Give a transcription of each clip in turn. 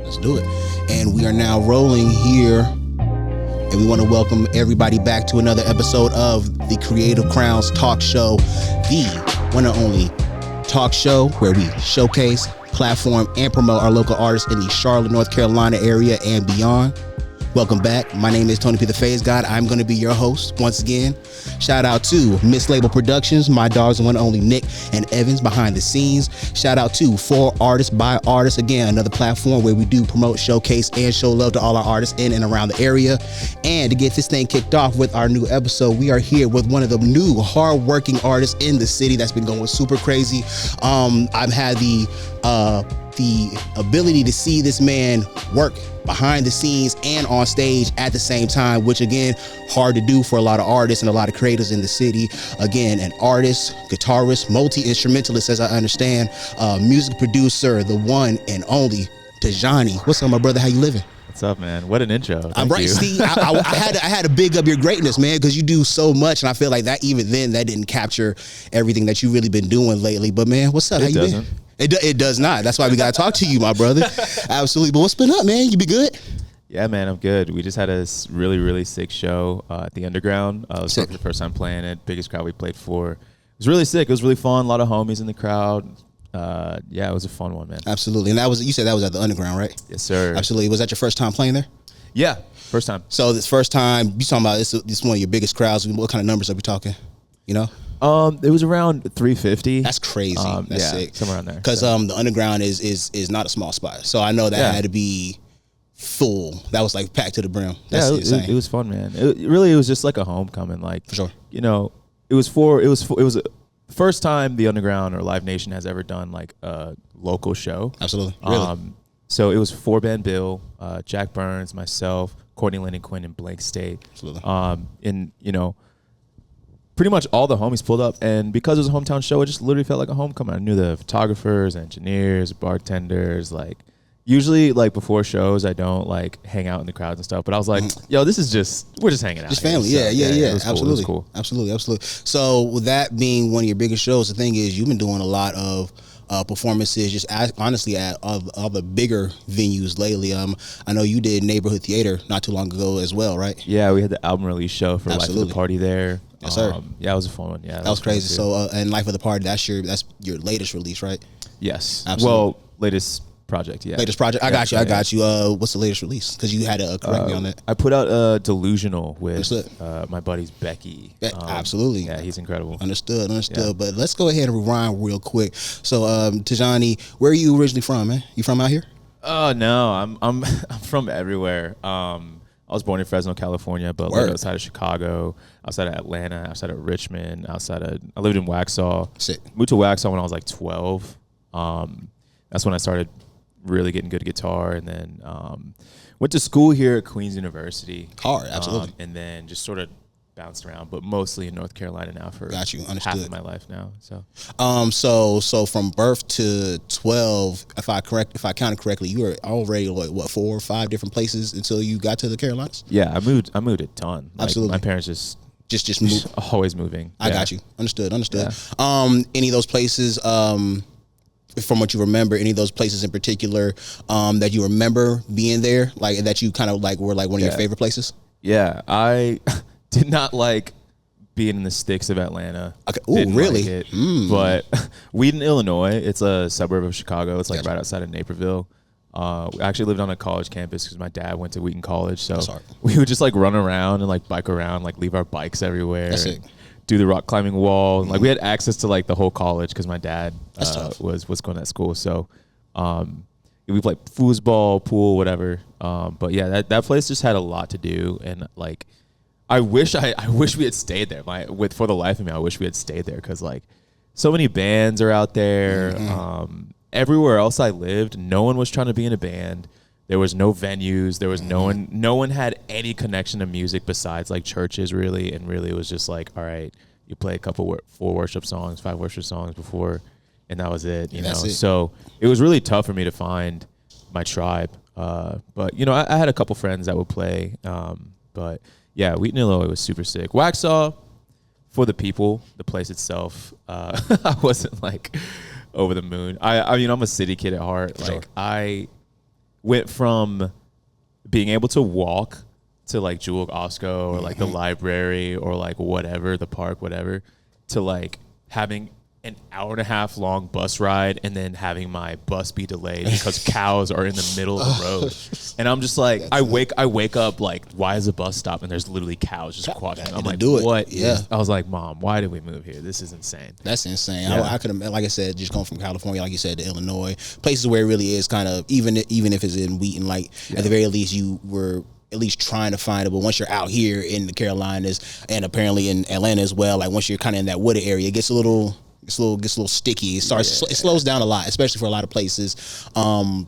Let's do it. And we are now rolling here. And we want to welcome everybody back to another episode of the Creative Crowns Talk Show, the one and only talk show where we showcase, platform, and promote our local artists in the Charlotte, North Carolina area and beyond. Welcome back. My name is Tony P. the Phase God. I'm going to be your host once again. Shout out to Miss Label Productions, my dogs, the one and only Nick and Evans behind the scenes. Shout out to For Artists by Artists. Again, another platform where we do promote, showcase, and show love to all our artists in and around the area. And to get this thing kicked off with our new episode, we are here with one of the new hardworking artists in the city that's been going super crazy. I've had the ability to see this man work behind the scenes and on stage at the same time, which again, hard to do for a lot of artists and a lot of creators in the city. Again, an artist, guitarist, multi-instrumentalist, as I understand, music producer, the one and only Tajani. What's up, my brother? How you living? What's up, man? What an intro. Thank I'm right. You. See, I had to big up your greatness, man, because you do so much, and I feel like that even then that didn't capture everything that you've really been doing lately. But man, what's up? How you been? It does not. That's why we got to talk to you, my brother. Absolutely. But what's been up, man? You be good? Yeah, man, I'm good. We just had a really, really sick show at the Underground. It was the first time playing it. Biggest crowd we played for. It was really sick. It was really fun. A lot of homies in the crowd. Yeah, it was a fun one, man. Absolutely. And you said that was at the Underground, right? Yes, sir. Absolutely. Was that your first time playing there? Yeah, first time. So this first time, you talking about this one of your biggest crowds. What kind of numbers are we talking? You know? It was around 350. That's crazy. That's sick. Somewhere around there. Because the Underground is not a small spot. So I know that had to be full. That was like packed to the brim. That's insane. It was fun, man. It was just like a homecoming. Like, for sure. You know, it was the first time the Underground or Live Nation has ever done like a local show. Absolutely. Really? So it was 4-band bill, Jack Burns, myself, Courtney Lynn Quinn, and Blank State. Absolutely. And you know, pretty much all the homies pulled up, and because it was a hometown show, it just literally felt like a homecoming. I knew the photographers, engineers, bartenders. Like, usually, like before shows, I don't like hang out in the crowds and stuff. But I was like, yo, we're just hanging out. Just family, here. Yeah. Absolutely. Cool. Absolutely. So with that being one of your biggest shows, the thing is, you've been doing a lot of performances, just honestly at all the bigger venues lately. I know you did Neighborhood Theater not too long ago as well, right? Yeah, we had the album release show for Life of the Party there. Yes, sir. Yeah, it was a fun one. Yeah, that was crazy. So, and Life of the Party, that's your latest release, right? Yes. Absolutely. Well, latest project. Yeah. Latest project. I got you. What's the latest release? Because you had to correct me on that. I put out Delusional with my buddies Becky. Absolutely. Yeah, he's incredible. Understood. Yeah. But let's go ahead and rewind real quick. So, Tajani, where are you originally from, man? You from out here? Oh no, I'm from everywhere. I was born in Fresno, California, but like outside of Chicago, outside of Atlanta, outside of Richmond, I lived in Waxhaw. Sick. Moved to Waxhaw when I was like 12. That's when I started really getting good at guitar, and then went to school here at Queen's University. Hard, absolutely. And then just sort of bounced around, but mostly in North Carolina now for half of my life now. So from birth to 12, if I counted correctly, you were already like what 4 or 5 different places until you got to the Carolinas. Yeah, I moved a ton. Like, absolutely. My parents just moved. Always moving. I got you. Understood. Yeah. Any of those places, from what you remember, any of those places in particular that you remember being there, like that you kind of like were like one of your favorite places? Yeah, I did not like being in the sticks of Atlanta. Okay. Ooh, really? Like it. But Wheaton, Illinois, it's a suburb of Chicago. It's like right outside of Naperville. We actually lived on a college campus because my dad went to Wheaton College. So we would just like run around and like bike around, like leave our bikes everywhere. That's it. Do the rock climbing wall. Like we had access to like the whole college because my dad was going to that school. So we played foosball, pool, whatever. But yeah, that place just had a lot to do, and like I wish we had stayed there. For the life of me, I wish we had stayed there because like so many bands are out there. Mm-hmm. Everywhere else I lived, no one was trying to be in a band. There was no venues. There was no one had any connection to music besides like churches, really. And really, it was just like, all right, you play a couple 4 worship songs, 5 worship songs before, and that was it. You know, so it was really tough for me to find my tribe. But you know, I had a couple friends that would play. But yeah, Wheaton, Illinois was super sick. Waxhaw, for the people, the place itself, I wasn't like over the moon. I mean, I'm a city kid at heart. Like went from being able to walk to like Jewel Osco or like the library or like whatever, the park, whatever, to like having an hour and a half long bus ride and then having my bus be delayed because cows are in the middle of the road. And I'm just like, I wake up like, why is the bus stop? And there's literally cows just crossing. I'm like, what? Yeah. I was like, Mom, why did we move here? This is insane. That's insane. Yeah. I could have, like I said, just come from California, like you said, to Illinois, places where it really is kind of, even if it's in Wheaton, like at the very least you were at least trying to find it. But once you're out here in the Carolinas and apparently in Atlanta as well, like once you're kind of in that wooded area, it gets a little sticky. It slows down a lot, especially for a lot of places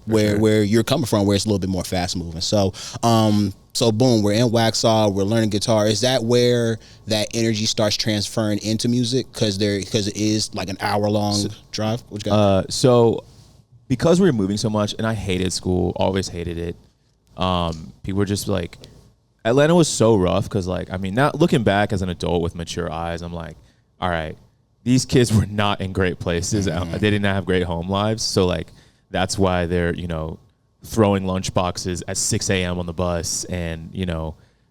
where you're coming from, where it's a little bit more fast moving. So boom, we're in Waxhaw, we're learning guitar. Is that where that energy starts transferring into music? Because it is like an hour long drive. What you got? So because we were moving so much, and I hated school, always hated it. People were just like, Atlanta was so rough because like, I mean, now looking back as an adult with mature eyes, I'm like, all right, these kids were not in great places. They didn't have great home lives. So like, that's why they're, throwing lunch boxes at 6 a.m. on the bus and,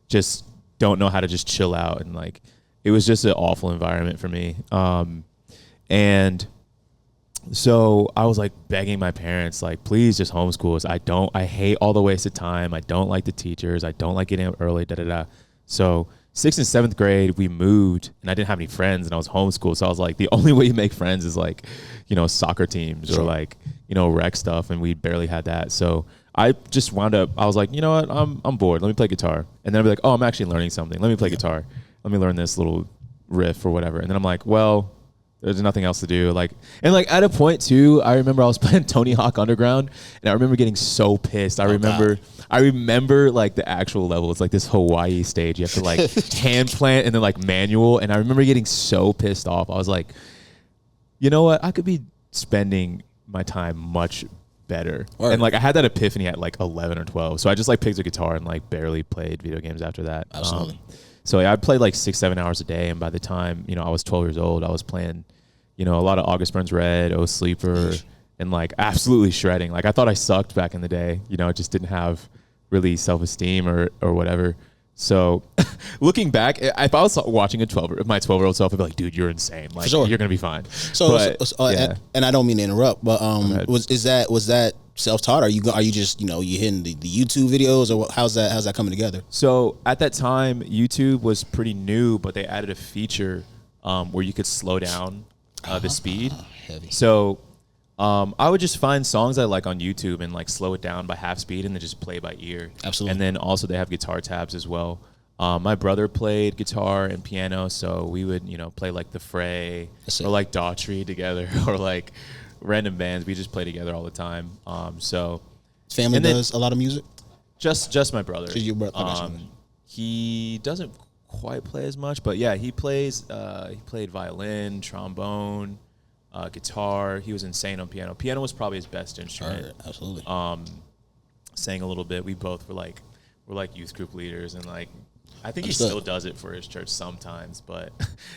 just don't know how to just chill out. And like, it was just an awful environment for me. And so I was like begging my parents, like, please just homeschool us. I hate all the wasted time. I don't like the teachers. I don't like getting up early, So 6th and 7th grade, we moved, and I didn't have any friends, and I was homeschooled. So I was like, the only way you make friends is like, soccer teams or like, rec stuff, and we barely had that. So I just wound up, I was like, you know what, I'm bored. Let me play guitar. And then I'd be like, oh, I'm actually learning something. Let me play guitar. Let me learn this little riff or whatever. And then I'm like, well, there's nothing else to do. Like, and like at a point too, I remember I was playing Tony Hawk Underground, and I remember getting so pissed. I remember like the actual level. It's like this Hawaii stage. You have to like hand plant and then like manual. And I remember getting so pissed off. I was like, you know what? I could be spending my time much better. Word. And like I had that epiphany at like 11 or 12. So I just like picked a guitar and like barely played video games after that. Absolutely. So I played like 6-7 hours a day, and by the time I was 12 years old, I was playing, a lot of August Burns Red, Oh Sleeper, and like absolutely shredding. Like I thought I sucked back in the day, I just didn't have really self-esteem or whatever. So looking back, if I was watching my 12-year-old self, I'd be like, dude, you're insane. Like sure. You're gonna be fine. And I don't mean to interrupt, but was that self-taught? Are you just you hitting the YouTube videos, or how's that coming together? So at that time, YouTube was pretty new, but they added a feature where you could slow down the speed. Heavy. So I would just find songs I like on YouTube and like slow it down by half speed and then just play by ear. Absolutely. And then also they have guitar tabs as well. My brother played guitar and piano, so we would play like the Fray or like Daughtry together or like random bands. We just play together all the time. So family does a lot of music. Just my brother. Your brother. He doesn't quite play as much, but yeah, he plays. He played violin, trombone, guitar. He was insane on piano. Piano was probably his best instrument. Right, absolutely. Sang a little bit. We both we're like youth group leaders, and like I think he still does it for his church sometimes. But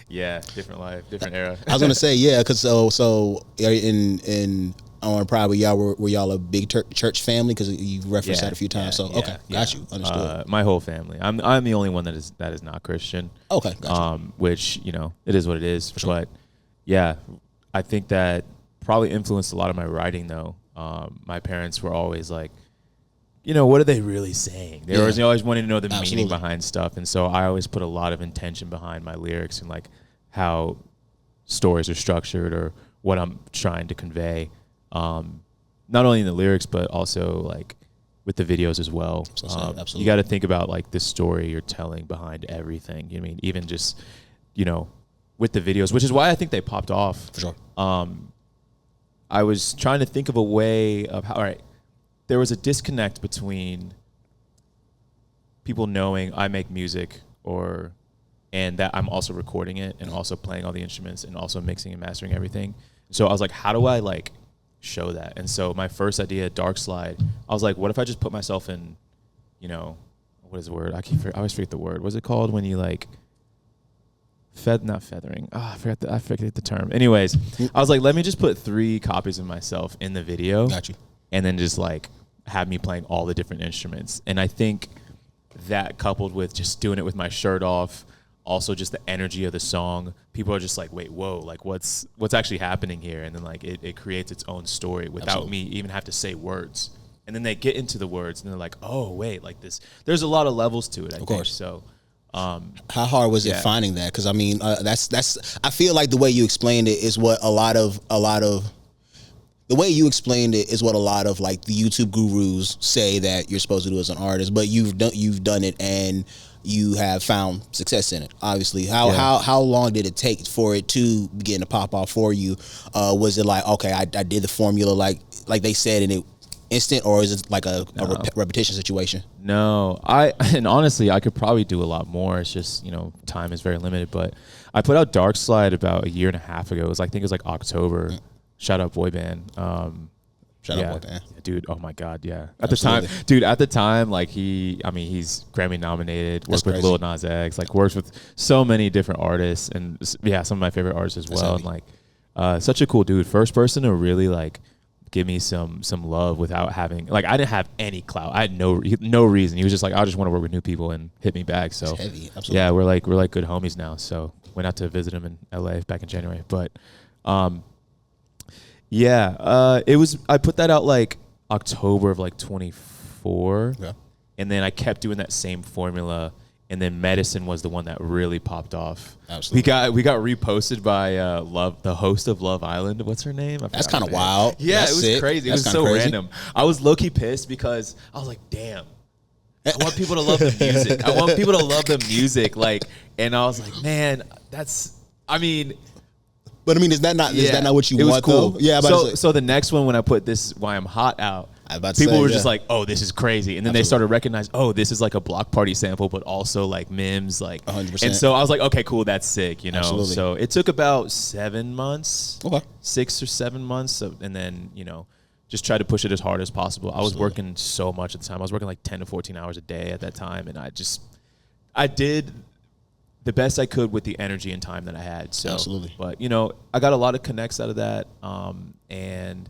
yeah, different life, different era. I was gonna say because so in on Pride, were y'all a big church family? Because you referenced that a few times. Got you. Understood. My whole family. I'm the only one that is not Christian. Okay, got you. Which it is what it is. Sure. But yeah, I think that probably influenced a lot of my writing though. My parents were always like, what are they really saying? They always wanting to know the meaning behind stuff. And so I always put a lot of intention behind my lyrics and like how stories are structured or what I'm trying to convey. Not only in the lyrics, but also like with the videos as well. Absolutely. You got to think about like the story you're telling behind everything. Even just, with the videos, which is why I think they popped off. For sure. I was trying to think of a way of how, all right, there was a disconnect between people knowing I make music and that I'm also recording it and also playing all the instruments and also mixing and mastering everything. So I was like, how do I like show that? And so my first idea, Dark Slide, I was like, what if I just put myself in, what is the word? I always forget the word. What's it called when you like not feathering? I forget the term. Anyways, I was like, let me just put 3 copies of myself in the video. Got you. And then just like have me playing all the different instruments. And I think that coupled with just doing it with my shirt off, also just the energy of the song, people are just like, wait, whoa, like what's actually happening here? And then like it creates its own story without me even have to say words. And then they get into the words and they're like, oh wait, like this, there's a lot of levels to it, I think. So how hard was it finding that? Because I mean, that's I feel like the way you explained it is what a lot of the way you explained it is what a lot of like the YouTube gurus say that you're supposed to do as an artist, but you've done it and you have found success in it. Obviously, how long did it take for it to begin to pop off for you? Was it like, okay, I did the formula like they said and it instant, or is it like a repetition situation? No, and honestly, I could probably do a lot more. It's just, time is very limited, but I put out Dark Slide about a year and a half ago. I think it was like October. Shout out boy band. Shout out boy band. Dude, oh my God, yeah. At the time, like he's Grammy nominated, worked with Lil Nas X, like works with so many different artists, and some of my favorite artists as well. And like such a cool dude. First person to really like give me some love without having, like, I didn't have any clout. I had no reason. He was just like, I just want to work with new people, and hit me back. So heavy. Absolutely. Yeah, we're like good homies now. So went out to visit him in LA back in January. But it was, I put that out like October of like 24. Yeah. And then I kept doing that same formula. And then Medicine was the one that really popped off. Absolutely. We got reposted by the host of Love Island. What's her name? That's kind of wild. Yeah, That's it was sick. Crazy. It was so random. I was low-key pissed because I was like, damn. I want people to love the music. I want people to love the music. Like, and I was like, man, that's, I mean. But I mean, is that not what you want, cool. Though? Yeah. So the next one, when I put This Is Why I'm Hot out, people were just like, oh, this is crazy. And then they started recognizing, oh, this is like a Block Party sample, but also like Mims, like 100%. And so I was like, okay, cool, that's sick, Absolutely. So it took about 7 months, okay, 6 or 7 months, and then just try to push it as hard as possible. I was working so much at the time. I was working like 10 to 14 hours a day at that time, and I did the best I could with the energy and time that I had. So, absolutely. But I got a lot of connects out of that, and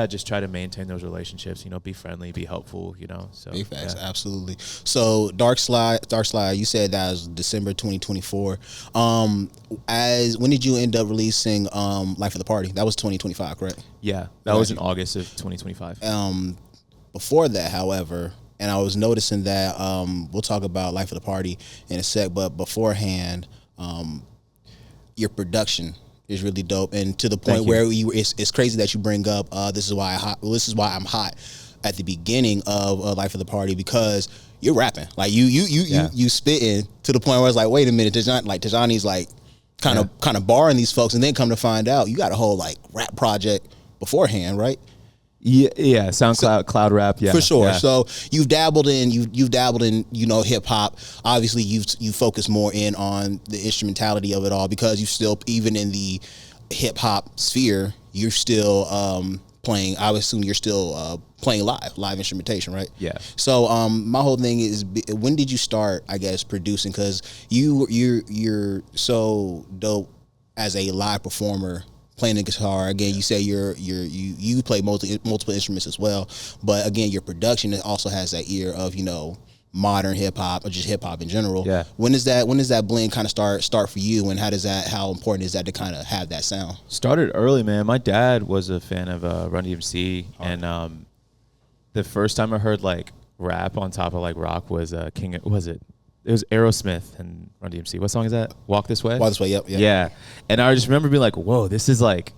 just try to maintain those relationships. Be friendly, be helpful. So big facts, absolutely. So Dark Slide. You said that was December 2024. When did you end up releasing Life of the Party? That was 2025, correct? Yeah, that was in August of 2025. Before that, however. And I was noticing that we'll talk about Life of the Party in a sec, but beforehand, your production is really dope, and to the point where it's crazy that you bring up This Is Why I'm Hot at the beginning of Life of the Party, because you're rapping, like you spitting to the point where it's like, wait a minute, Tajani's like kind of barring these folks, and then come to find out you got a whole like rap project beforehand, right? Yeah, SoundCloud, cloud rap, yeah, for sure. Yeah. So you've dabbled in hip hop. Obviously, you focus more in on the instrumentality of it all, because you still, even in the hip hop sphere, you're still playing. I would assume you're still playing live instrumentation, right? Yeah. So my whole thing is, when did you start, I guess, producing? Because you're so dope as a live performer, playing the guitar. Again, you say you play multiple instruments as well, but again, your production also has that ear of modern hip hop, or just hip hop in general. Yeah. When does that blend kind of start for you, and how important is that to kind of have that sound? Started early, man. My dad was a fan of Run DMC, and the first time I heard like rap on top of like rock was It was Aerosmith and Run DMC. What song is that? Walk This Way? Walk This Way, yep. Yeah. And I just remember being like, whoa, this is like,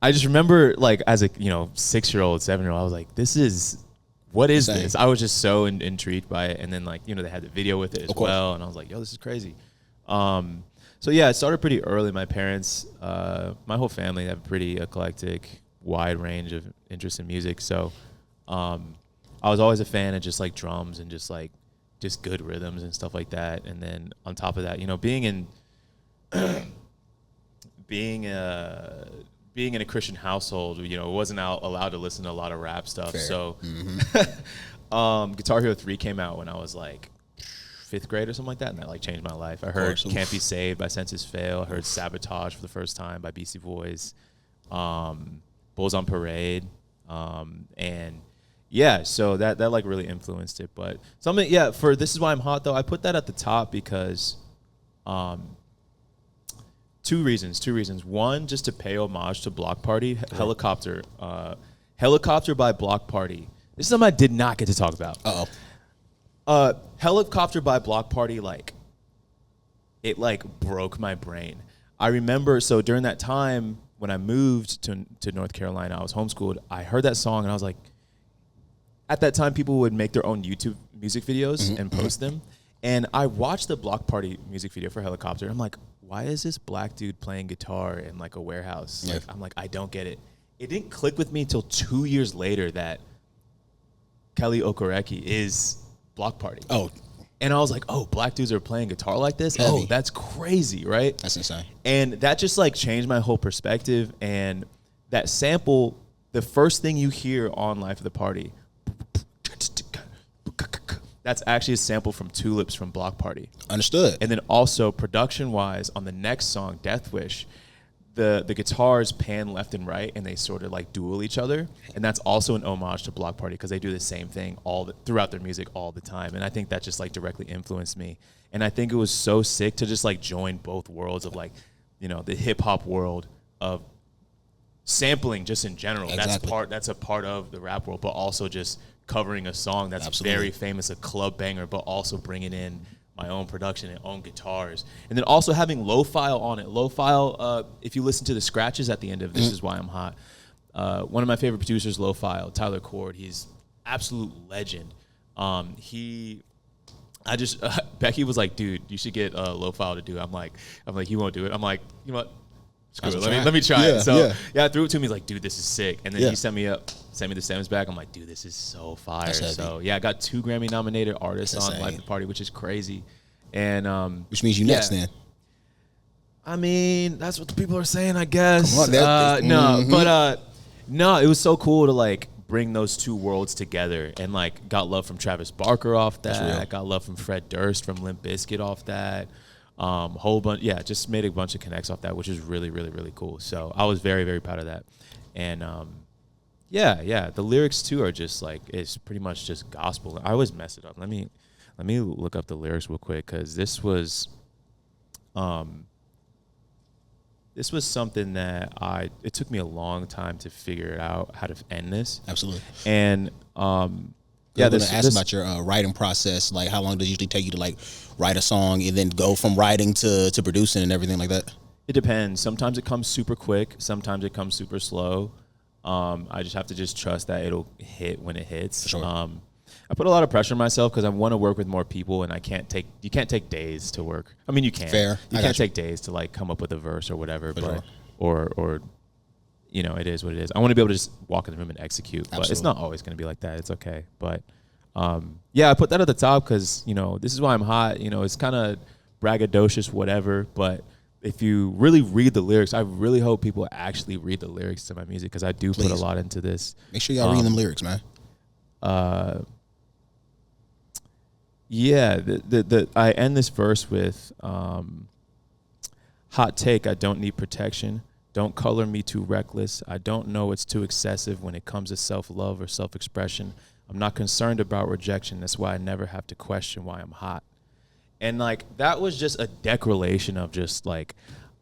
I just remember like as a 6-year-old, 7-year-old, I was like, what is this? I was just so intrigued by it. And then like, they had the video with it as well. And I was like, yo, this is crazy. So yeah, it started pretty early. My parents, my whole family have a pretty eclectic, wide range of interest in music. So I was always a fan of just like drums and just good rhythms and stuff like that. And then on top of that, being in a Christian household, wasn't allowed to listen to a lot of rap stuff. Fair. So Guitar Hero 3 came out when I was like 5th grade or something like that, and that like changed my life. I heard Can't Be Saved by Senses Fail. I heard Sabotage for the first time by Beastie Boys. Bulls on Parade. And yeah, so that like really influenced it. But something, yeah, for This Is Why I'm Hot though, I put that at the top because two reasons. One, just to pay homage to Block Party. Helicopter by Block Party. This is something I did not get to talk about. Helicopter by Block Party, like, it like broke my brain. I remember, so during that time when I moved to North Carolina, I was homeschooled. I heard that song and I was like, at that time people would make their own YouTube music videos and post them. And I watched the Block Party music video for Helicopter. I'm like, why is this black dude playing guitar in like a warehouse? Yeah. Like, I'm like, I don't get it. It didn't click with me until 2 years later that Kelly Okereke is Block Party. Oh. And I was like, oh, black dudes are playing guitar like this? Heavy. Oh, that's crazy, right? That's insane. And that just like changed my whole perspective. And that sample, the first thing you hear on Life of the Party, that's actually a sample from Tulips from Block Party. Understood. And then also production-wise, on the next song, Death Wish, the guitars pan left and right, and they sort of like duel each other. And that's also an homage to Block Party because they do the same thing throughout their music all the time. And I think that just like directly influenced me. And I think it was so sick to just like join both worlds of like, you know, the hip-hop world of sampling just in general. Exactly. That's a part of the rap world, but also just covering a song that's Absolutely. very famous, a club banger, but also bringing in my own production and own guitars. And then also having Lo-File on it. Lo-File, if you listen to the scratches at the end of This Is Why I'm Hot, one of my favorite producers, Lo-File, Tyler Cord, he's absolute legend. Becky was like, dude, you should get Lo-File to do it. I'm like, he won't do it. I'm like, you know what? Screw it. Let me try it. So I threw it to him. He's like, dude, this is sick. And then he sent me the stems back. I'm like, dude, this is so fire. So yeah, I got 2 Grammy nominated artists on Life of the Party, which is crazy. And which means you next then. I mean, that's what the people are saying, I guess. Come on, no, it was so cool to like bring those two worlds together, and like got love from Travis Barker off that. Got love from Fred Durst from Limp Bizkit off that. Whole bunch, just made a bunch of connects off that, which is really, really, really cool. So I was very, very proud of that. And the lyrics too are just like, it's pretty much just gospel. I always mess it up. Let me look up the lyrics real quick, because this was something that it took me a long time to figure out how to end this. Absolutely. And I was going to ask about your writing process. Like, how long does it usually take you to like write a song and then go from writing to producing and everything like that? It depends. Sometimes it comes super quick. Sometimes it comes super slow. I just have to trust that it'll hit when it hits. Sure. I put a lot of pressure on myself because I want to work with more people, and you can't take days to work. I mean, you can. Fair. You can't take days to like come up with a verse or whatever, or you know, it is what it is. I want to be able to just walk in the room and execute. Absolutely. But it's not always going to be like that. It's okay. But I put that at the top because, you know, This Is Why I'm Hot. You know, it's kind of braggadocious, whatever. But if you really read the lyrics, I really hope people actually read the lyrics to my music, because I do put a lot into this. Make sure y'all read them lyrics, man. I end this verse with hot take. I don't need protection. Don't color me too reckless. I don't know it's too excessive when it comes to self-love or self-expression. I'm not concerned about rejection. That's why I never have to question why I'm hot. And like, that was just a declaration of just like,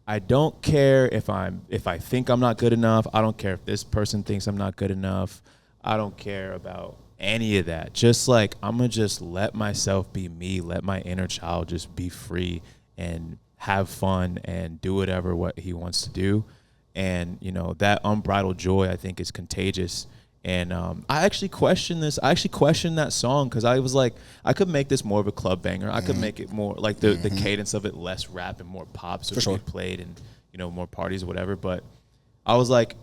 I don't care if I think I'm not good enough. I don't care if this person thinks I'm not good enough. I don't care about any of that. Just like, I'm gonna just let myself be me, let my inner child just be free and have fun and do what he wants to do. And, you know, that unbridled joy, I think, is contagious. And I actually questioned this. I actually questioned that song, because I was like, I could make this more of a club banger. I could make it more like the cadence of it less rap and more pop, so it could be played in, you know, more parties or whatever. But I was like,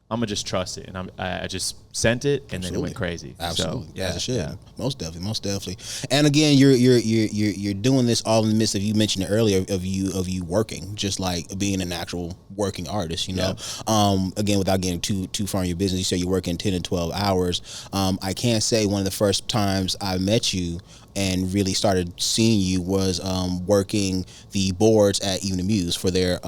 I'm gonna just trust it, and I just sent it, and then it went crazy. Absolutely, so, as it should. Most definitely. And again, you're doing this all in the midst of, you mentioned it earlier, of you working, just like being an actual working artist. You know, again, without getting too far in your business, you say you're working 10 and 12 hours. I can't say one of the first times I met you and really started seeing you was working the boards at Evening Muse for their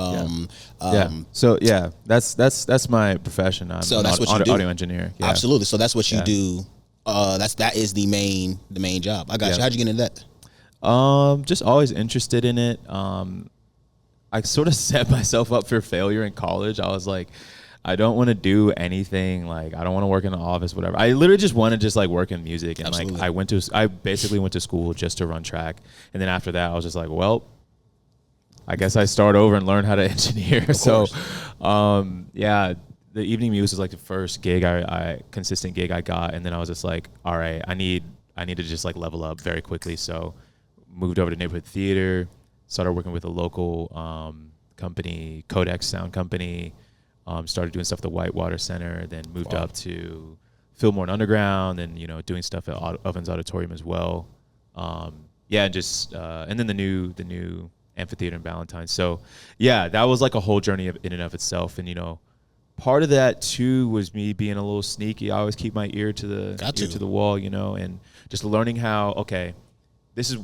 So that's my profession. I'm an audio engineer. Yeah. Absolutely. So that's what you do That is the main job. I got you. How'd you get into that? Just always interested in it. I sort of set myself up for failure in college. I was like, I don't want to do anything. Like, I don't want to work in an office, whatever. I literally just wanted to just like work in music. And Absolutely. like, I basically went to school just to run track. And then after that, I was just like, well, I guess I start over and learn how to engineer. So, yeah, the evening muse was like the first gig consistent gig I got. And then I was just like, all right, I need to just like level up very quickly. So moved over to neighborhood theater, started working with a local company, Codex Sound Company. Started doing stuff at the Whitewater Center, then moved up to Fillmore and Underground, and doing stuff at Ovens Auditorium as well. And then the new amphitheater in Ballantyne. So yeah, that was like a whole journey in and of itself. And part of that too was me being a little sneaky. I always keep my ear to the wall, and just learning how this is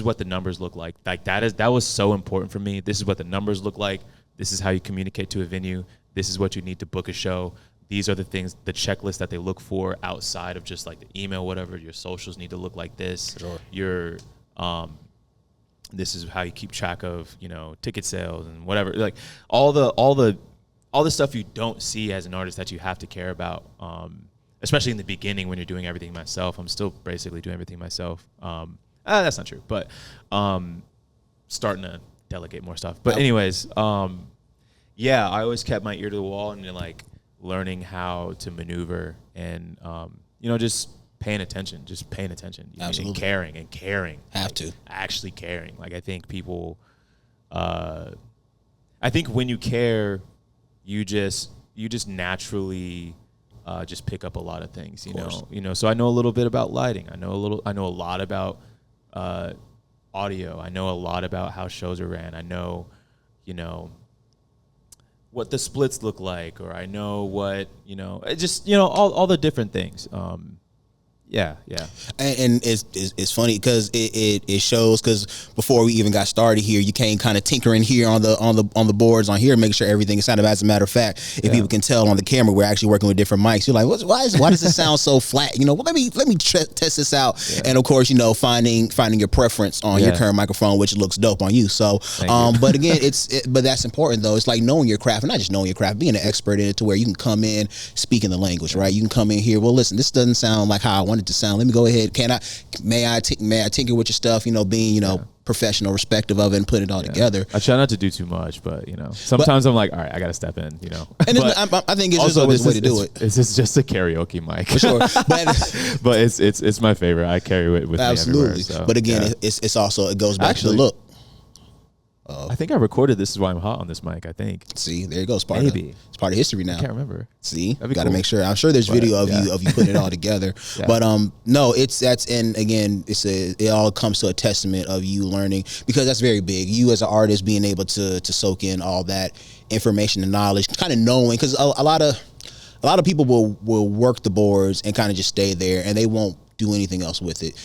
what the numbers look like. Like that was so important for me. This is what the numbers look like. This is how you communicate to a venue. This is what you need to book a show. These are the things, the checklist that they look for outside of just like the email, whatever. Your socials need to look like this. Sure. Your, this is how you keep track of, ticket sales and whatever. Like all the stuff you don't see as an artist that you have to care about. Especially in the beginning when you're doing everything myself. I'm still basically doing everything myself. That's not true, but starting to delegate more stuff. But anyways, yeah, I always kept my ear to the wall and like learning how to maneuver and just paying attention, Absolutely. and caring. Have to actually caring. Like I think people, I think when you care, you just naturally just pick up a lot of things. So I know a little bit about lighting. I know a lot about audio. I know a lot about how shows are ran. I know, what the splits look like, or I know what, all the different things. Yeah. And it's funny because it shows, because before we even got started here, you came kind of tinkering here on the boards on here, making sure everything is sounded. As a matter of fact, if people can tell on the camera, we're actually working with different mics. You're like, why does it sound so flat? Well, let me test this out. Yeah. And of course, finding your preference on your current microphone, which looks dope on you. So, but again, but that's important though. It's like knowing your craft, and not just knowing your craft, being an expert in it to where you can come in speaking the language, right? You can come in here. Well, listen, this doesn't sound like how I want it to sound. Let me go ahead. May I tinker with your stuff? Being professional, respective of it, and put it all together. I try not to do too much, but sometimes I'm like, all right, I got to step in. And I think it's just always a way to do it. This is just a karaoke mic, for sure. But it's my favorite. I carry it with me everywhere. So, but again, it also goes back to the look. I think I recorded "This Is Why I'm Hot" on this mic. I think. See, there you go. It's part of history now. I can't remember. See, got to make sure. I'm sure there's video of you putting it all together. But no, and again, it all comes to a testament of you learning, because that's very big. You as an artist being able to soak in all that information and knowledge, kind of knowing, because a lot of people will work the boards and kind of just stay there and they won't do anything else with it.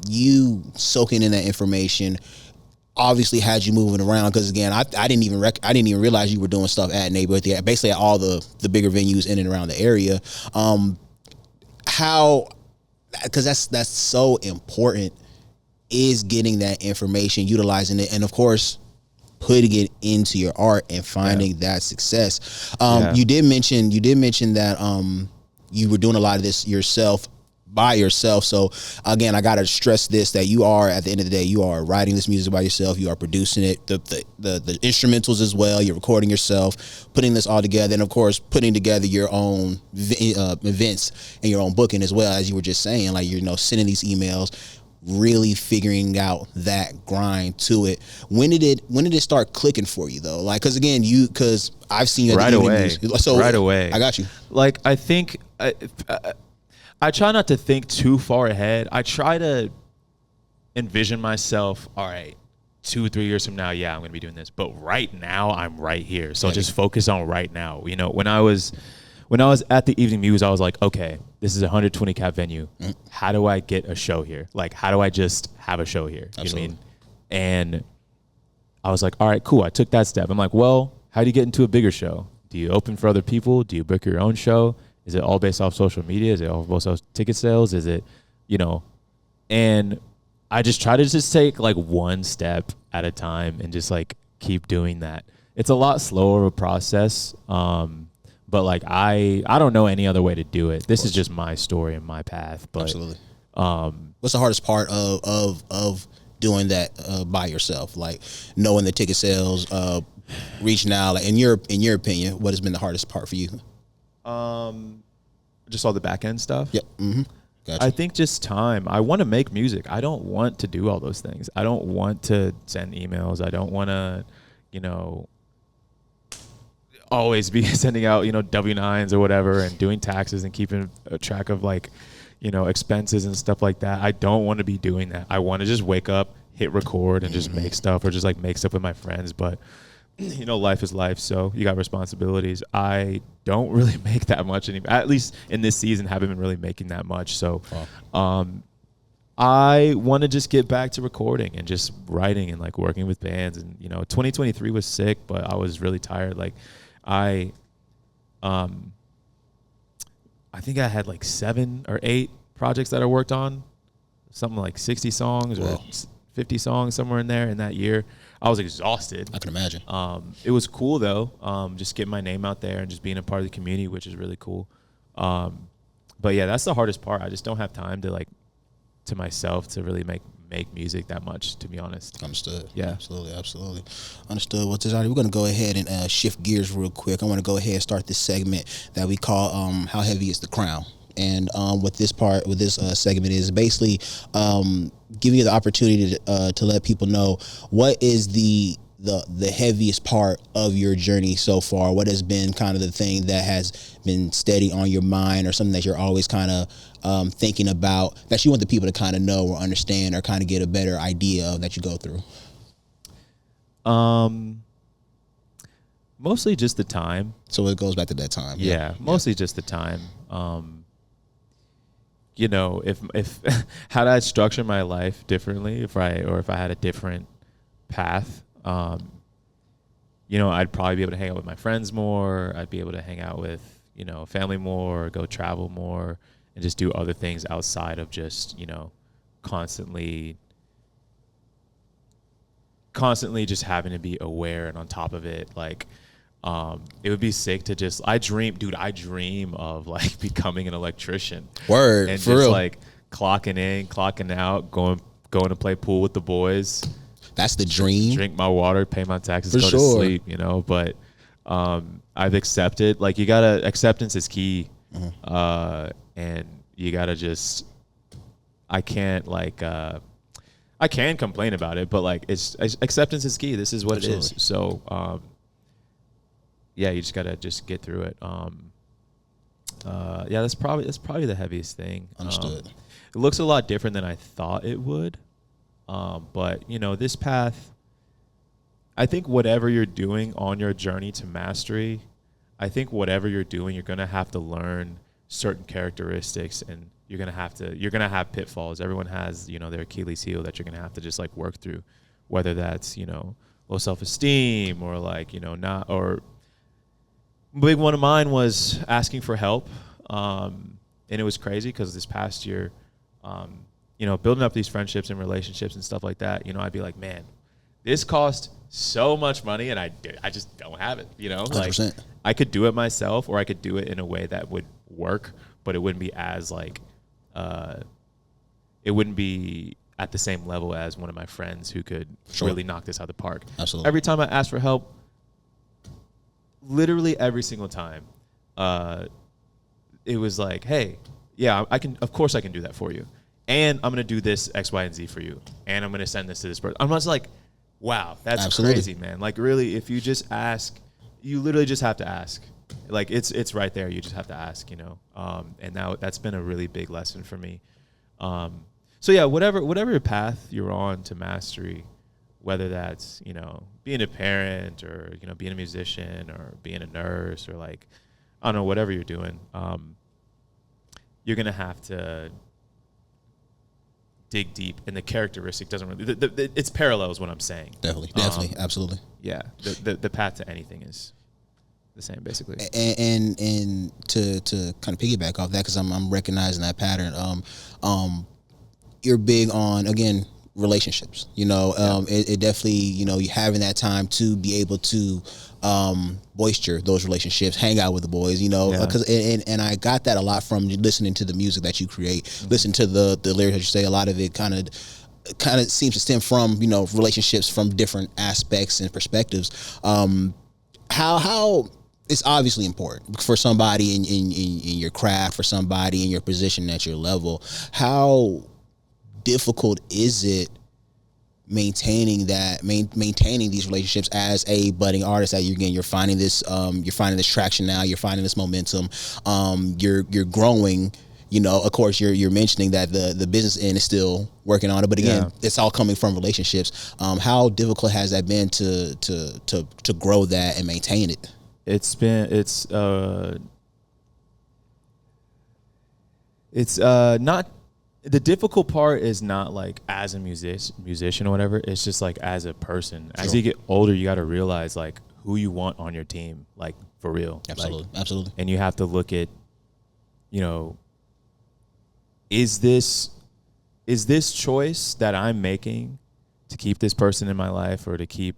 You soaking in that information obviously had you moving around, because again, I didn't even realize you were doing stuff at neighborhood theater, basically at all the bigger venues in and around the area. Because that's so important, is getting that information, utilizing it, and of course putting it into your art and finding that success. You did mention that you were doing a lot of this by yourself. So again, I gotta stress this, that you are, at the end of the day, you are writing this music by yourself, you are producing it, the instrumentals as well, you're recording yourself, putting this all together, and of course putting together your own events and your own booking as well, as you were just saying, like sending these emails, really figuring out that grind to it. When did it start clicking for you though? Like, because I've seen you right away. So right away, I got you. Like, I think I try not to think too far ahead. I try to envision myself, all right, 2-3 years from now, I'm going to be doing this. But right now, I'm right here. So just focus on right now. When I was at the Evening Muse, I was like, okay, this is a 120 cap venue. How do I get a show here? Like, how do I just have a show here? You know what I mean? And I was like, all right, cool. I took that step. I'm like, well, how do you get into a bigger show? Do you open for other people? Do you book your own show? Is it all based off social media? Is it all based off ticket sales? Is it, and I just try to just take like one step at a time and just like keep doing that. It's a lot slower of a process. But like, I don't know any other way to do it. This is just my story and my path. But absolutely. What's the hardest part of doing that by yourself? Like knowing the ticket sales, reaching out. Like in your opinion, what has been the hardest part for you? Just all the back end stuff. Yep. Mm-hmm. Gotcha. I think just time. I want to make music. I don't want to do all those things. I don't want to send emails. I don't want to, always be sending out, W-9s or whatever and doing taxes and keeping a track of like, expenses and stuff like that. I don't want to be doing that. I want to just wake up, hit record and just make stuff or just like make stuff with my friends. But, life is life. So you got responsibilities. I don't really make that much anymore. At least in this season, haven't been really making that much. So I want to just get back to recording and just writing and like working with bands. And, 2023 was sick, but I was really tired. Like I think I had like 7 or 8 projects that I worked on, something like 60 songs or 50 songs, somewhere in there in that year. I was exhausted. I can imagine. It was cool though. Just getting my name out there and just being a part of the community, which is really cool. But yeah, that's the hardest part. I just don't have time to myself to really make music that much, to be honest. Understood. Yeah. Absolutely. Understood. Well, Tizardi, we're going to go ahead and shift gears real quick. I want to go ahead and start this segment that we call How Heavy is the Crown? And what this segment is basically giving you the opportunity to let people know what is the heaviest part of your journey so far. What has been kind of the thing that has been steady on your mind, or something that you're always kind of thinking about, that you want the people to kind of know or understand or kind of get a better idea of, that you go through? Mostly just the time. So it goes back to that time. Yeah, mostly just the time. If had I structured my life differently, if I had a different path, I'd probably be able to hang out with my friends more. I'd be able to hang out with, family more, or go travel more, and just do other things outside of just, constantly just having to be aware and on top of it. Like, it would be sick to just, I dream of like becoming an electrician. Word, and for just real. like clocking in, clocking out, going to play pool with the boys. That's the dream. Drink my water, pay my taxes, For go sure. to sleep, But I've accepted, like, acceptance is key. And you gotta just, I can't I can complain about it, but like acceptance is key. This is what Absolutely. it is. So yeah, you just gotta just get through it. Yeah, that's probably the heaviest thing. Understood. It looks a lot different than I thought it would. But this path, I think whatever you're doing on your journey to mastery, I think whatever you're doing, you're going to have to learn certain characteristics, and you're going to have pitfalls. Everyone has, their Achilles heel that you're going to have to just like work through, whether that's, low self-esteem or like, not, or big one of mine was asking for help. And it was crazy because this past year, building up these friendships and relationships and stuff like that, I'd be like, man, this cost so much money and I just don't have it, like 100%. I could do it myself, or I could do it in a way that would work, but it wouldn't be as like, it wouldn't be at the same level as one of my friends who could really knock this out of the park. Absolutely. Every time I asked for help, literally every single time, it was like, hey, yeah, of course I can do that for you. And I'm going to do this X, Y, and Z for you. And I'm going to send this to this person. I'm just like, wow, that's Absolutely. crazy, man. Like, really, if you just ask, you literally just have to ask. Like, it's right there. You just have to ask, And now that's been a really big lesson for me. So, yeah, whatever path you're on to mastery, whether that's, being a parent or, being a musician or being a nurse or, like, I don't know, whatever you're doing, you're going to have to dig deep, and the characteristic doesn't really, it's parallel is what I'm saying. Definitely. Absolutely. Yeah. The path to anything is the same basically. And to kind of piggyback off that, because I'm recognizing that pattern. You're big on, again, relationships. It definitely, you having that time to be able to boister those relationships, hang out with the boys, because and I got that a lot from listening to the music that you create, listen to the lyrics that you say. A lot of it kind of seems to stem from relationships from different aspects and perspectives. How it's obviously important for somebody in your craft, for somebody in your position at your level. How difficult is it maintaining these relationships as a budding artist? That you're finding this traction now, you're finding this momentum, you're growing. Of course, you're mentioning that the business end is still working on it, but again, it's all coming from relationships. How difficult has that been to grow that and maintain it? It's not. The difficult part is not like as a musician or whatever. It's just like as a person. As you get older, you got to realize like who you want on your team, like for real. Absolutely. And you have to look at, is this choice that I'm making to keep this person in my life or to keep,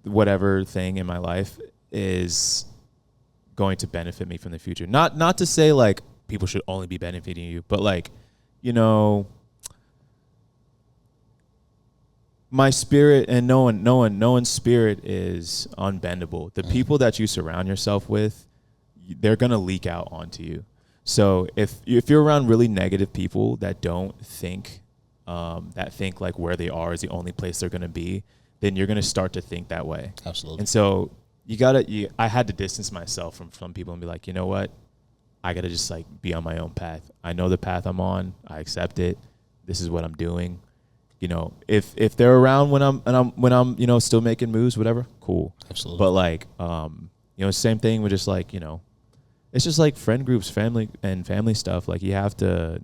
whatever thing in my life is going to benefit me from the future. Not to say like people should only be benefiting you, but like, my spirit and no one's spirit is unbendable. The people that you surround yourself with, they're gonna leak out onto you. So if you're around really negative people that don't think, that think like where they are is the only place they're gonna be, then you're gonna start to think that way. Absolutely. And so I had to distance myself from some people and be like, you know what? I gotta just like be on my own path. I know the path I'm on. I accept it. This is what I'm doing. If they're around when I'm still making moves, whatever, cool. Absolutely. But like, same thing with just like, it's just like friend groups, family stuff. Like you have to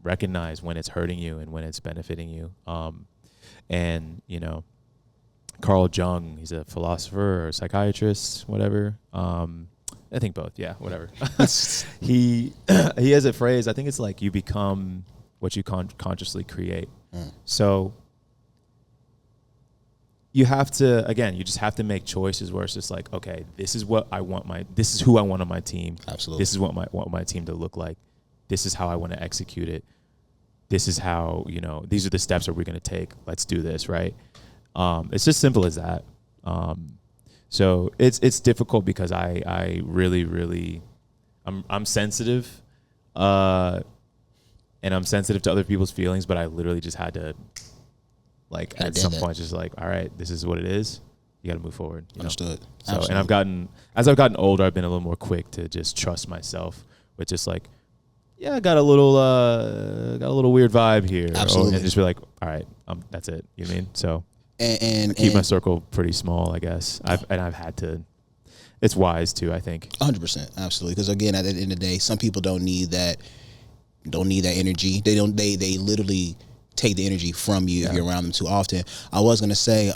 recognize when it's hurting you and when it's benefiting you. And Carl Jung, he's a philosopher or psychiatrist, whatever. I think both. Yeah, whatever. He has a phrase. I think it's like you become what you consciously create. So you have to, again, you just have to make choices where it's just like, okay, this is what I want this is who I want on my team. Absolutely. This is what want my team to look like. This is how I want to execute it. This is how, these are the steps that we're going to take. Let's do this, right? It's just simple as that. So it's difficult because I really, really, I'm sensitive, and I'm sensitive to other people's feelings, but I literally just had to, like, at some point, just like, all right, this is what it is. You got to move forward. Understood. So, Absolutely. and as I've gotten older, I've been a little more quick to just trust myself with just like, yeah, I got a little weird vibe here. Absolutely. And just be like, all right, that's it. You know what I mean? So. And keep my circle pretty small, I guess. I've had to. It's wise too, I think. 100%, absolutely. Because again, at the end of the day, some people don't need that energy. They literally take the energy from you if you're around them too often. I was gonna say,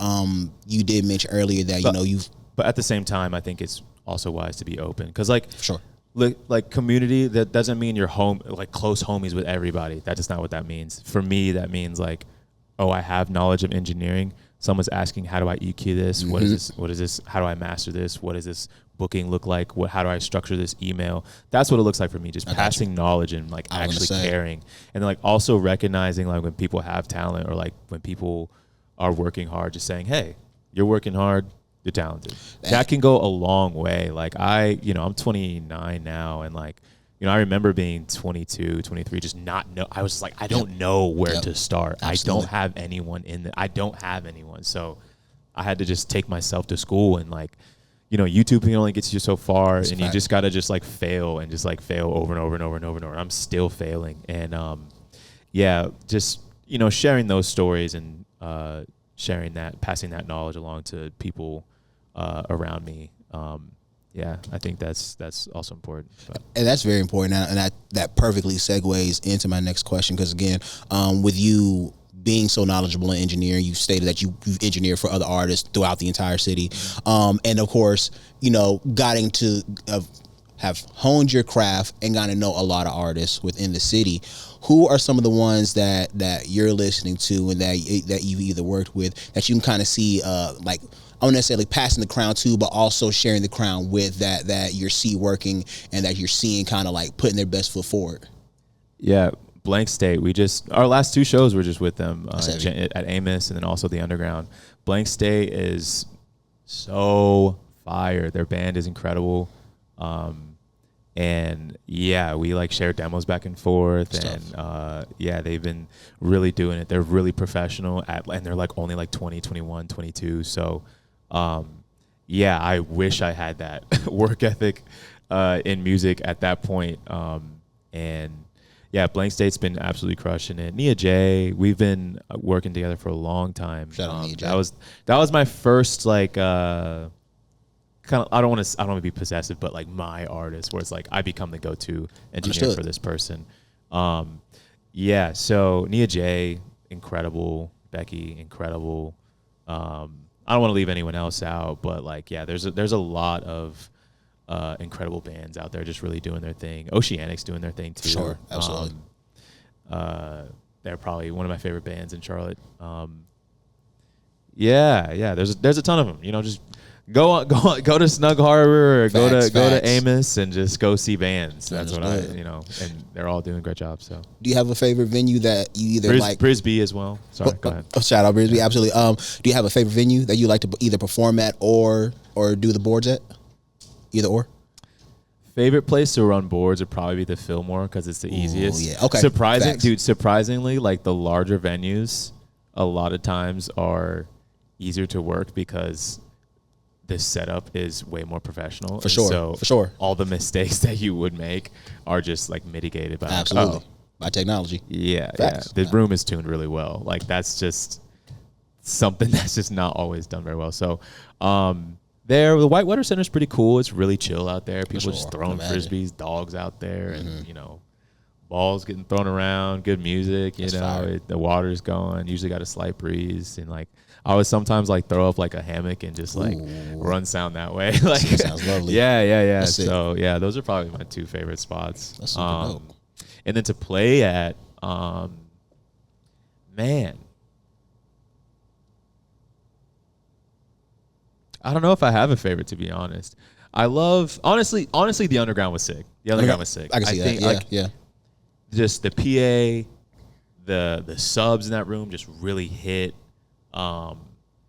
you did mention earlier that But at the same time, I think it's also wise to be open because, like, sure. Like community, that doesn't mean you're like close homies with everybody. That is not what that means. For me, that means like, oh, I have knowledge of engineering. Someone's asking, how do I EQ this? Mm-hmm. What is this? How do I master this? What does this booking look like? How do I structure this email? That's what it looks like for me. Just passing knowledge and like actually caring. And then like also recognizing like when people have talent or like when people are working hard, just saying, hey, you're working hard, you're talented. That can go a long way. Like I'm 29 now, and like, I remember being 22, 23, just not know. I was just like, I don't know where to start. Absolutely. I don't have anyone I don't have anyone. So I had to just take myself to school, and like, YouTube can only get you so far. That's and fact. You just got to just like fail and just like fail over and over and over and over and over. I'm still failing. And just, sharing those stories and sharing that, passing that knowledge along to people around me. I think that's also important. But. And that's very important. And that perfectly segues into my next question. Because again, with you being so knowledgeable in engineering. You've stated that you've engineered for other artists throughout the entire city. And of course, you know, getting to have honed your craft and gotten to know a lot of artists within the city. Who are some of the ones that you're listening to and that you've either worked with that you can kind of see, like, I don't necessarily passing the crown to, but also sharing the crown with that you're working and that you're seeing kind of like putting their best foot forward? Yeah, Blank State. Our last 2 shows were just with them at Amos and then also the Underground. Blank State is so fire. Their band is incredible. And yeah, we like share demos back and forth, and yeah, they've been really doing it. They're really professional and they're like only like 20, 21, 22. So, yeah, I wish I had that work ethic, in music at that point. And yeah, Blank State's been absolutely crushing it. Nia J, we've been working together for a long time. Shout out Nia J. That was my first like, kind of, I don't want to be possessive, but like my artist, where it's like I become the go-to engineer for this person. Yeah, so Nia J, incredible. Becky, incredible. I don't want to leave anyone else out, but like, yeah, there's a lot of incredible bands out there just really doing their thing. Oceanic's doing their thing too. Sure, absolutely. They're probably one of my favorite bands in Charlotte. Yeah, there's a ton of them. You know, just go to Snug Harbor or go to Amos and just go see bands. That's what and they're all doing a great job. So, do you have a favorite venue that you either like? Brisbee as well. Sorry, go ahead. Shout out Brisbee, absolutely. Do you have a favorite venue that you like to either perform at or do the boards at? Either or. Favorite place to run boards would probably be the Fillmore because it's the easiest. Yeah. Okay. Surprisingly, like the larger venues, a lot of times are easier to work because the setup is way more professional. For sure. All the mistakes that you would make are just like mitigated by by technology. Yeah. The room is tuned really well. Like that's just something that's just not always done very well. So, the Whitewater Center is pretty cool. It's really chill out there. People just throwing frisbees, dogs out there, and balls getting thrown around. Good music, the water's going. Usually got a slight breeze, and like I would sometimes like throw up like a hammock and just like run sound that way. Like that sounds lovely. Yeah. So yeah, those are probably my 2 favorite spots. That's super dope. And then to play at, man. I don't know if I have a favorite, to be honest. I love honestly the Underground was sick. The Underground was sick. I can see that. Yeah. Just the PA, the subs in that room just really hit. I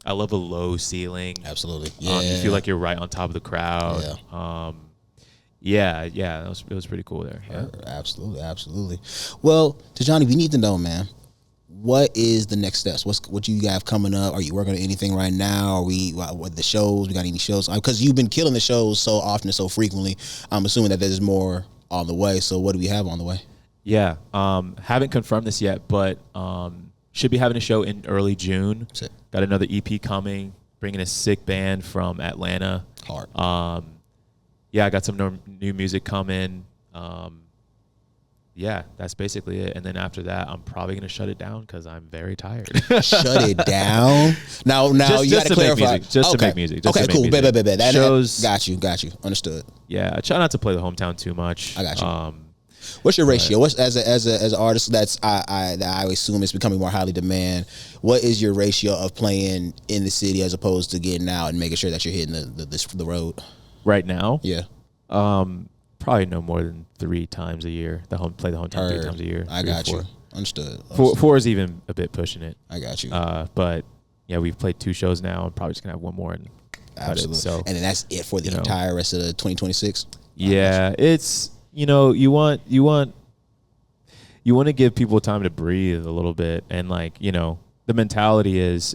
love the low ceiling. Absolutely. Yeah. You feel like you're right on top of the crowd. Yeah. It was pretty cool there. Yeah. Absolutely. Well, Tajani, we need to know, man. What is the next steps? What you have coming up? Are you working on anything right now? What the shows? We got any shows? Because you've been killing the shows so often and so frequently. I'm assuming that there's more on the way. So what do we have on the way? Yeah, haven't confirmed this yet, but should be having a show in early June. Got another EP coming. Bringing a sick band from Atlanta. Hard. Yeah, I got some new music coming. Yeah, that's basically it. And then after that, I'm probably going to shut it down because I'm very tired. Shut it down? Now you got to clarify. To make music. Okay, cool. Bet. Shows. Got you. Understood. Yeah, I try not to play the hometown too much. I got you. What's your ratio? What's as an artist that I assume is becoming more highly demand? What is your ratio of playing in the city as opposed to getting out and making sure that you're hitting the road? Right now? Yeah. Probably no more than 3 times a year. Play the hometown 3 times a year. I got you. Understood. 4 is even a bit pushing it. I got you. But yeah, we've played 2 shows now. I'm probably just gonna have 1 more. Absolutely. And then that's it for the entire rest of the 2026. Yeah, it's you want to give people time to breathe a little bit, and like the mentality is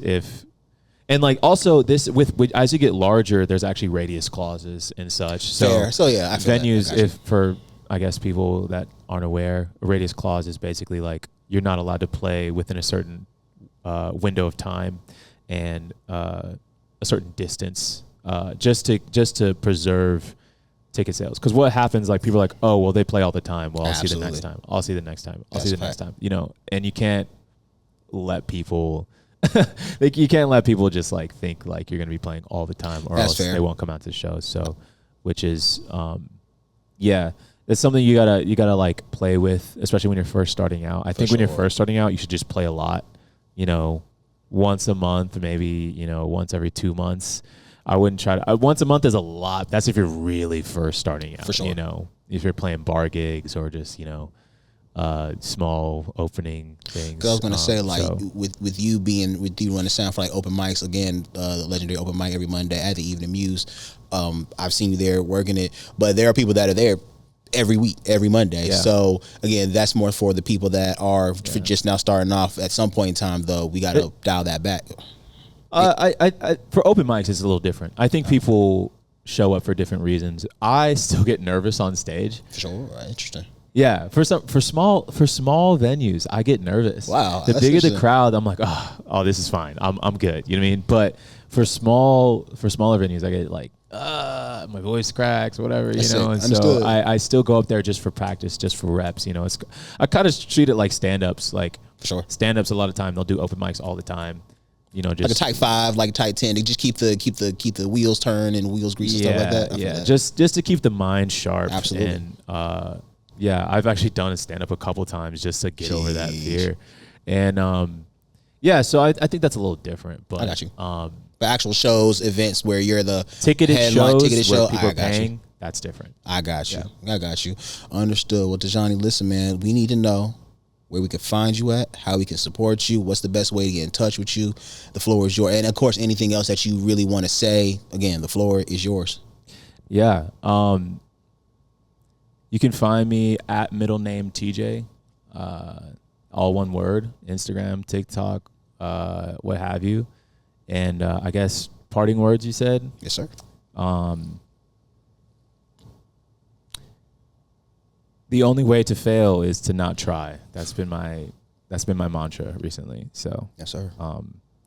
and like also this with as you get larger, there's actually radius clauses and such. So yeah, I feel venues, if for I guess people that aren't aware, a radius clause is basically like you're not allowed to play within a certain window of time and a certain distance, just to preserve ticket sales. Because what happens, like people are like, oh well, they play all the time. Well, I'll see the next time. I'll see the next time. I'll see the next time. And you can't. let people. Like you can't let people just like think like you're gonna be playing all the time, or That's else fair. they won't come out to the shows. So, which is, yeah, it's something you gotta like play with, especially when you're first starting out. I think when you're first starting out, you should just play a lot. You know, once a month, maybe, you know, once every 2 months. I wouldn't try to. Once a month is a lot. That's if you're really first starting out. For sure. You know, if you're playing bar gigs or just, you know, small opening things. I was gonna say, like, with you running sound for like open mics again, the legendary open mic every Monday at the Evening Muse. I've seen you there working it, but there are people that are there every week, every Monday. Yeah. So again, that's more for the people that are for just now starting off. At some point in time, though, we got to dial that back. I for open mics, it's a little different. I think people show up for different reasons. I still get nervous on stage. For sure, interesting. Yeah, for small venues, I get nervous. Wow, the bigger the crowd, I'm like, oh, this is fine. I'm good. You know what I mean? But for smaller venues, I get like, my voice cracks, whatever. You know, and so I still go up there just for practice, just for reps. You know, I kind of treat it like stand-ups. Like, for sure, stand-ups a lot of time they'll do open mics all the time. You know, just like a type 5, like a type 10. They just keep the wheels turned and wheels greased and stuff like that. Yeah, just to keep the mind sharp. Absolutely. And yeah, I've actually done a stand-up a couple times just to get over that fear. And yeah, so I think that's a little different. But I got you. But actual shows, events where you're the ticketed shows where people are paying, that's different. I got you. Yeah. I got you. Understood. Well, Tajani, listen, man, we need to know where we can find you at, how we can support you, what's the best way to get in touch with you. The floor is yours. And, of course, anything else that you really want to say, again, the floor is yours. Yeah. You can find me at middle name TJ, all one word, Instagram, TikTok, what have you. And I guess parting words, you said? Yes, sir. The only way to fail is to not try. That's been my mantra recently. So yes, sir.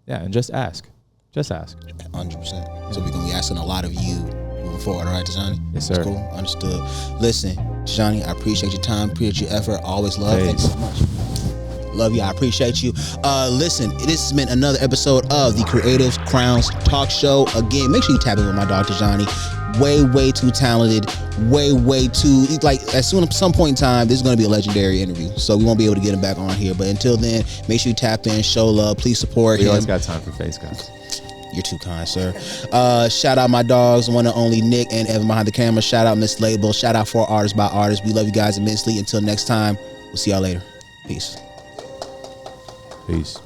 Yeah, and just ask. Just ask. 100%. So we're gonna be asking a lot of you moving forward, all right, Tajani? Yes, sir. That's cool. Understood. Listen, Tajani, I appreciate your time, appreciate your effort. Always love. Thank you so much. Love you. I appreciate you. Listen, this has been another episode of the Creative Crowns Talk Show. Again, make sure you tap in with my dog Tajani. Way too talented. Way too, like, some point in time, this is going to be a legendary interview. So we won't be able to get him back on here. But until then, make sure you tap in, show love, please support him. We always got time for face guys. You're too kind, sir. Shout out my dogs, one and only Nick and Evan behind the camera. Shout out Miss Label. Shout out for Artists by Artists. We love you guys immensely. Until next time, we'll see y'all later. Peace. Peace.